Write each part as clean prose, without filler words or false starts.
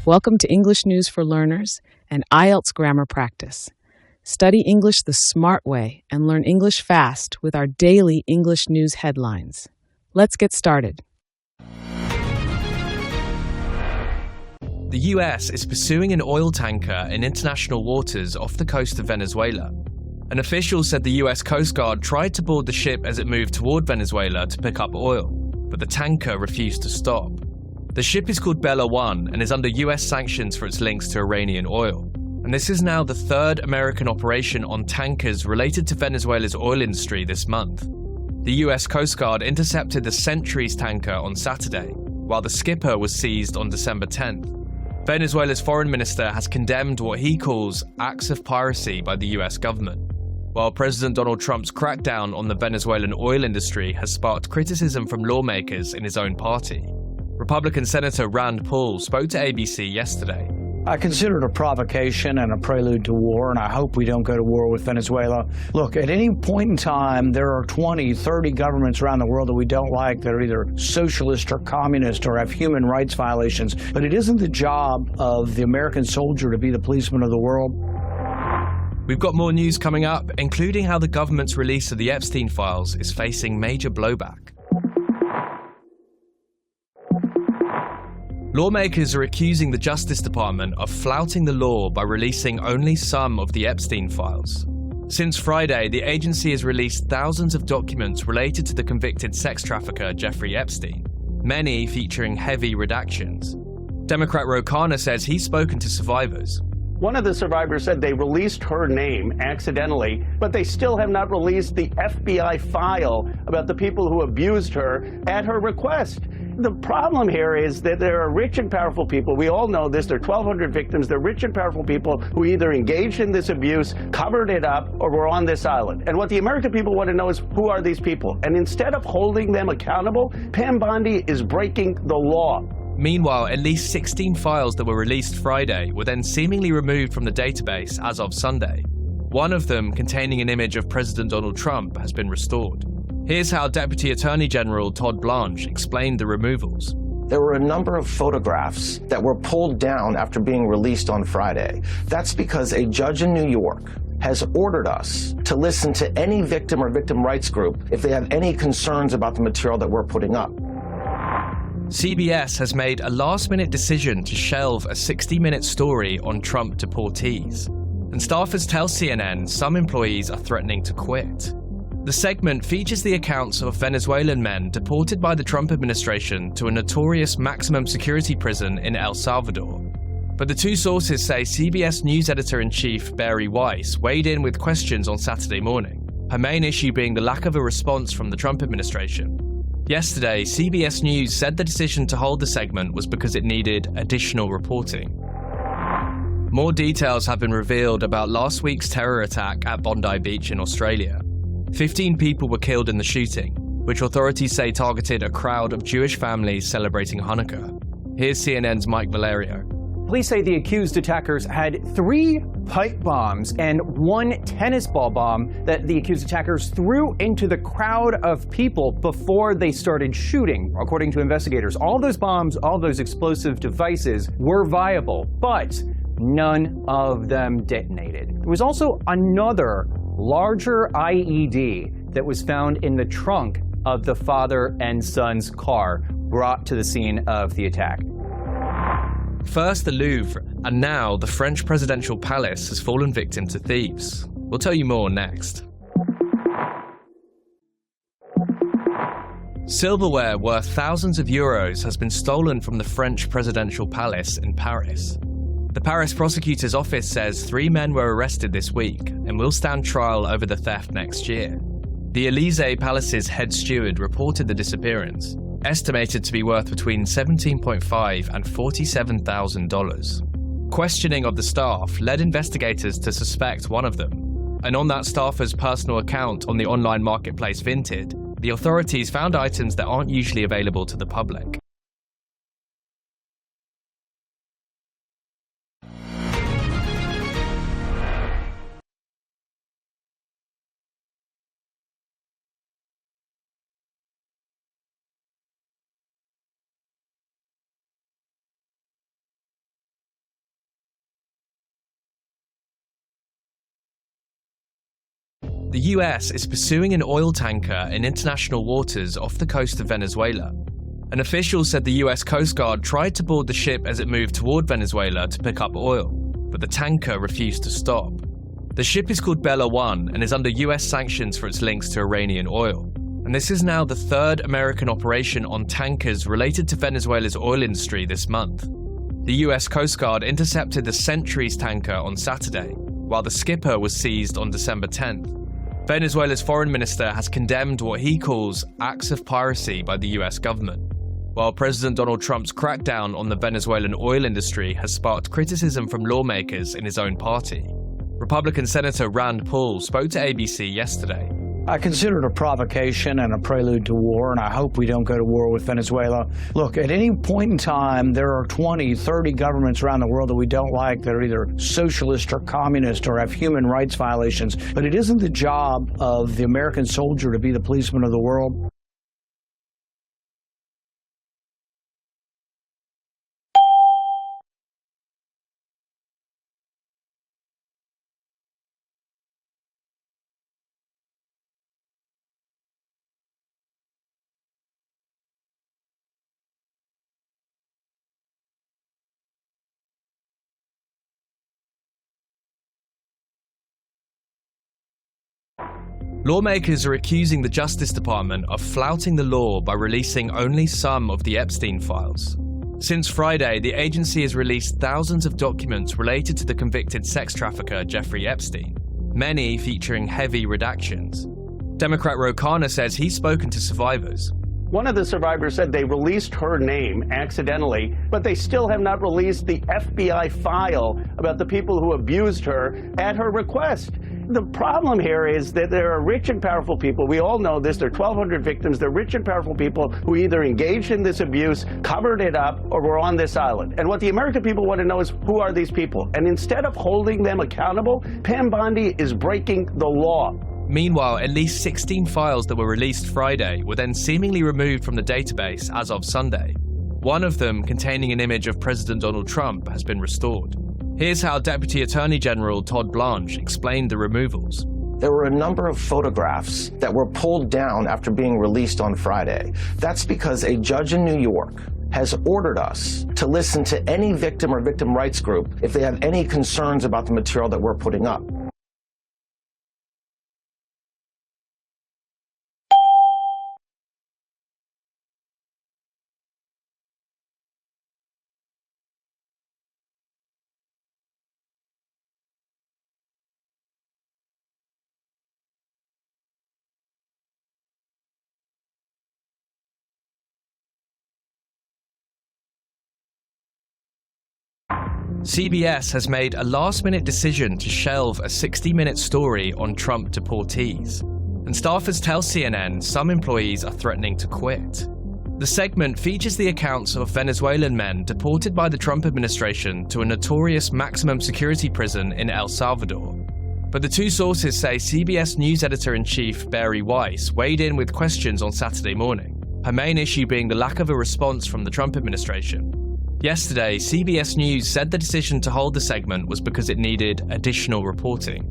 Welcome to English News for Learners and IELTS Grammar Practice. Study English the smart way and learn English fast with our daily English news headlines. Let's get started. The US is pursuing an oil tanker in international waters off the coast of Venezuela. An official said the US Coast Guard tried to board the ship as it moved toward Venezuela to pick up oil, but the tanker refused to stop. The ship is called Bella 1 and is under US sanctions for its links to Iranian oil. And this is now the third American operation on tankers related to Venezuela's oil industry this month. The US Coast Guard intercepted the Centuries tanker on Saturday, while the skipper was seized on December 10th. Venezuela's foreign minister has condemned what he calls acts of piracy by the US government, while President Donald Trump's crackdown on the Venezuelan oil industry has sparked criticism from lawmakers in his own party. Republican Senator Rand Paul spoke to ABC yesterday. I consider it a provocation and a prelude to war, and I hope we don't go to war with Venezuela. Look, at any point in time, there are 20, 30 governments around the world that we don't like that are either socialist or communist or have human rights violations. But it isn't the job of the American soldier to be the policeman of the world. We've got more news coming up, including how the government's release of the Epstein files is facing major blowback. Lawmakers are accusing the Justice Department of flouting the law by releasing only some of the Epstein files. Since Friday, the agency has released thousands of documents related to the convicted sex trafficker Jeffrey Epstein, many featuring heavy redactions. Democrat Ro Khanna says he's spoken to survivors. One of the survivors said they released her name accidentally, but they still have not released the FBI file about the people who abused her at her request. The problem here is that there are rich and powerful people. We all know this. There are 1,200 victims. They're rich and powerful people who either engaged in this abuse, covered it up, or were on this island. And what the American people want to know is, who are these people? And instead of holding them accountable, Pam Bondi is breaking the law. Meanwhile, at least 16 files that were released Friday were then seemingly removed from the database as of Sunday. One of them, containing an image of President Donald Trump, has been restored. Here's how Deputy Attorney General Todd Blanche explained the removals. There were a number of photographs that were pulled down after being released on Friday. That's because a judge in New York has ordered us to listen to any victim or victim rights group if they have any concerns about the material that we're putting up. CBS has made a last-minute decision to shelve a 60-minute story on Trump deportees. And staffers tell CNN some employees are threatening to quit. The segment features the accounts of Venezuelan men deported by the Trump administration to a notorious maximum security prison in El Salvador. But the two sources say CBS News Editor-in-Chief Bari Weiss weighed in with questions on Saturday morning, her main issue being the lack of a response from the Trump administration. Yesterday, CBS News said the decision to hold the segment was because it needed additional reporting. More details have been revealed about last week's terror attack at Bondi Beach in Australia. 15 people were killed in the shooting, which authorities say targeted a crowd of Jewish families celebrating Hanukkah. Here's CNN's Mike Valerio. Police say the accused attackers had 3 pipe bombs and 1 tennis ball bomb that the accused attackers threw into the crowd of people before they started shooting. According to investigators, all those bombs, all those explosive devices were viable, but none of them detonated. There was also another larger IED that was found in the trunk of the father and son's car brought to the scene of the attack. First the Louvre, and now the French presidential palace has fallen victim to thieves. We'll tell you more next. Silverware worth thousands of euros has been stolen from the French presidential palace in Paris. The Paris prosecutor's office says 3 men were arrested this week and will stand trial over the theft next year. The Élysée Palace's head steward reported the disappearance, estimated to be worth between $17.5 and $47,000. Questioning of the staff led investigators to suspect one of them, and on that staffer's personal account on the online marketplace Vinted, the authorities found items that aren't usually available to the public. The US is pursuing an oil tanker in international waters off the coast of Venezuela. An official said the US Coast Guard tried to board the ship as it moved toward Venezuela to pick up oil, but the tanker refused to stop. The ship is called Bella 1 and is under US sanctions for its links to Iranian oil. And this is now the third American operation on tankers related to Venezuela's oil industry this month. The US Coast Guard intercepted the Centuries tanker on Saturday, while the skipper was seized on December 10th. Venezuela's foreign minister has condemned what he calls acts of piracy by the US government, while President Donald Trump's crackdown on the Venezuelan oil industry has sparked criticism from lawmakers in his own party. Republican Senator Rand Paul spoke to ABC yesterday. I consider it a provocation and a prelude to war, and I hope we don't go to war with Venezuela. Look, at any point in time, there are 20, 30 governments around the world that we don't like that are either socialist or communist or have human rights violations. But it isn't the job of the American soldier to be the policeman of the world. Lawmakers are accusing the Justice Department of flouting the law by releasing only some of the Epstein files. Since Friday, the agency has released thousands of documents related to the convicted sex trafficker Jeffrey Epstein, many featuring heavy redactions. Democrat Ro Khanna says he's spoken to survivors. One of the survivors said they released her name accidentally, but they still have not released the FBI file about the people who abused her at her request. The problem here is that there are rich and powerful people. We all know this. There are 1,200 victims. They're rich and powerful people who either engaged in this abuse, covered it up, or were on this island. And what the American people want to know is, who are these people? And instead of holding them accountable, Pam Bondi is breaking the law. Meanwhile, at least 16 files that were released Friday were then seemingly removed from the database as of Sunday. One of them, containing an image of President Donald Trump, has been restored. Here's how Deputy Attorney General Todd Blanche explained the removals. There were a number of photographs that were pulled down after being released on Friday. That's because a judge in New York has ordered us to listen to any victim or victim rights group if they have any concerns about the material that we're putting up. CBS has made a last-minute decision to shelve a 60-minute story on Trump deportees. And staffers tell CNN some employees are threatening to quit. The segment features the accounts of Venezuelan men deported by the Trump administration to a notorious maximum security prison in El Salvador. But the two sources say CBS News Editor-in-Chief Bari Weiss weighed in with questions on Saturday morning, her main issue being the lack of a response from the Trump administration. Yesterday, CBS News said the decision to hold the segment was because it needed additional reporting.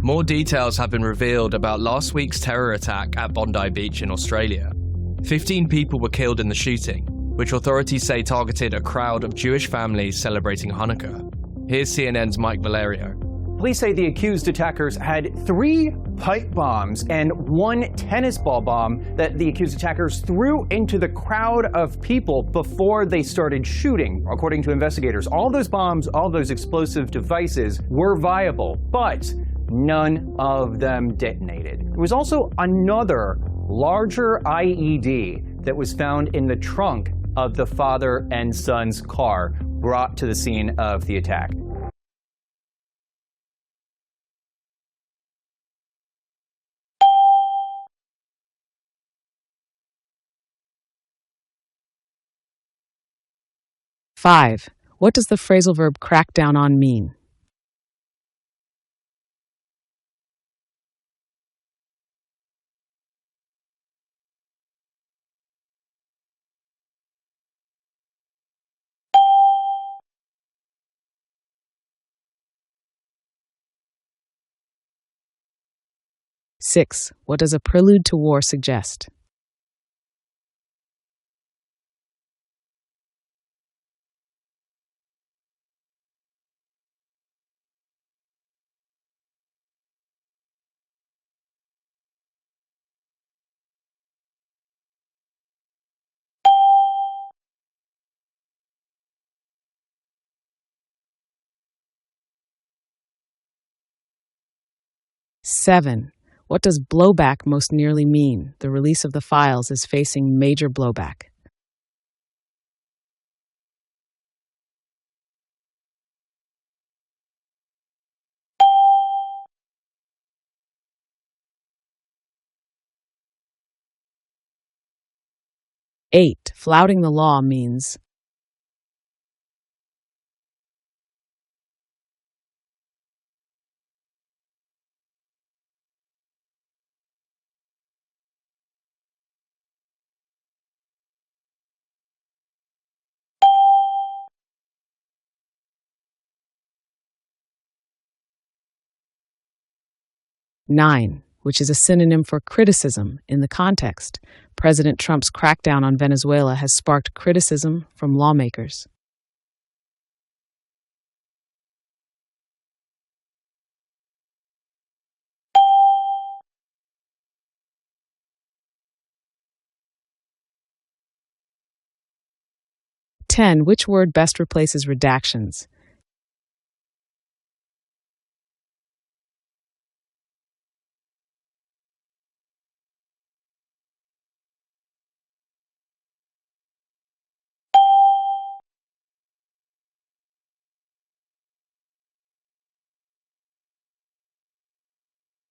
More details have been revealed about last week's terror attack at Bondi Beach in Australia. 15 people were killed in the shooting, which authorities say targeted a crowd of Jewish families celebrating Hanukkah. Here's CNN's Mike Valerio. Police say the accused attackers had 3 pipe bombs and 1 tennis ball bomb that the accused attackers threw into the crowd of people before they started shooting. According to investigators, all those bombs, all those explosive devices were viable, but none of them detonated. There was also another larger IED that was found in the trunk of the father and son's car brought to the scene of the attack. 5. What does the phrasal verb crack down on mean? Six. What does a prelude to war suggest? Seven. What does blowback most nearly mean? The release of the files is facing major blowback. Eight. Flouting the law means. Nine, which is a synonym for criticism in the context. President Trump's crackdown on Venezuela has sparked criticism from lawmakers. Ten, which word best replaces redactions?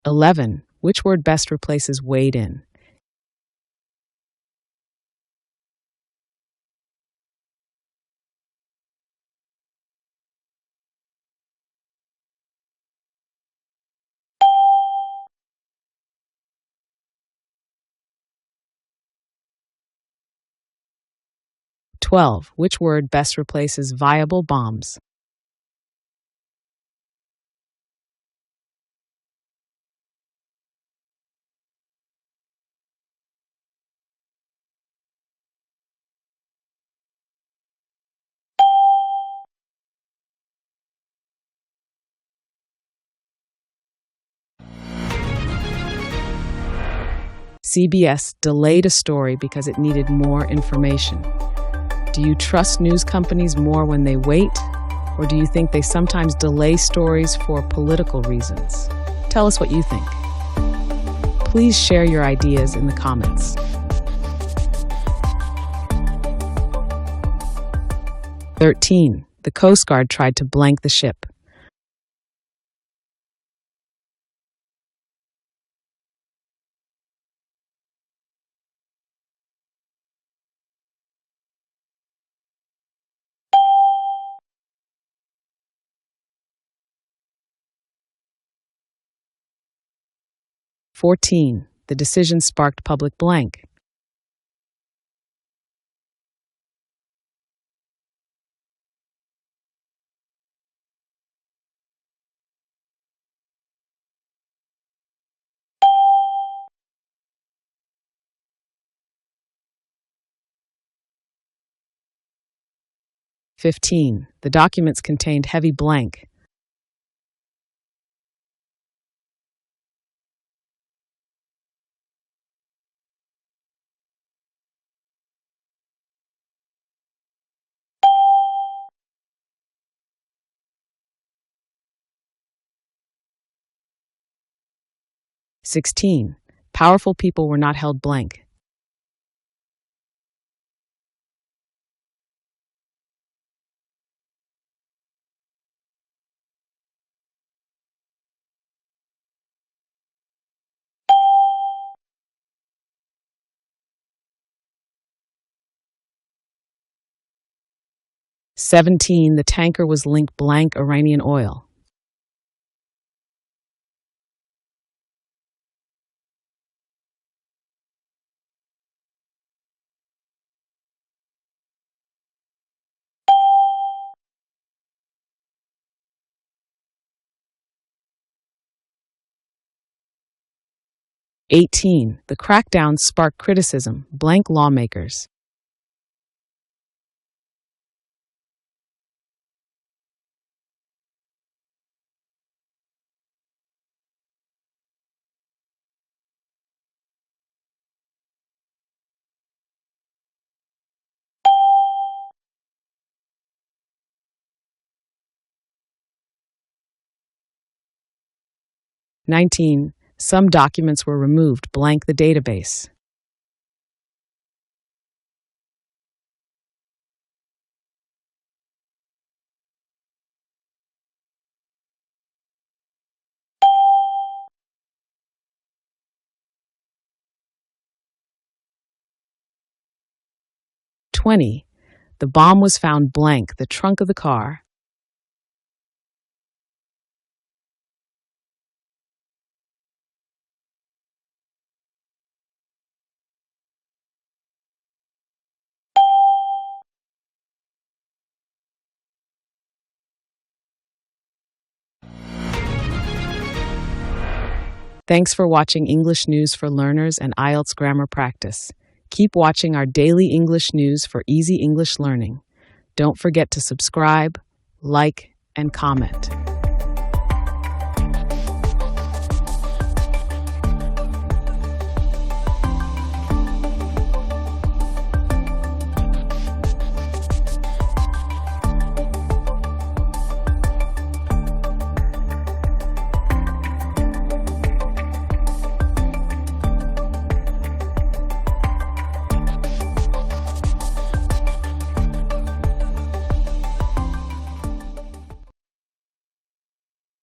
Eleven, which word best replaces wade in? Twelve, which word best replaces viable bombs? CBS delayed a story because it needed more information. Do you trust news companies more when they wait, or do you think they sometimes delay stories for political reasons? Tell us what you think. Please share your ideas in the comments. 13. The Coast Guard tried to blank the ship. "14. The decision sparked public blank. "15. The documents contained heavy blank. "16. Powerful people were not held blank. 17. The tanker was linked blank Iranian oil. 18. The crackdown sparked criticism blank lawmakers. 19. Some documents were removed blank the database. 20. The bomb was found blank the trunk of the car. 'Thanks for watching English News for Learners and IELTS Grammar Practice. Keep watching our daily English news for easy English learning. Don't forget to subscribe, like, and comment.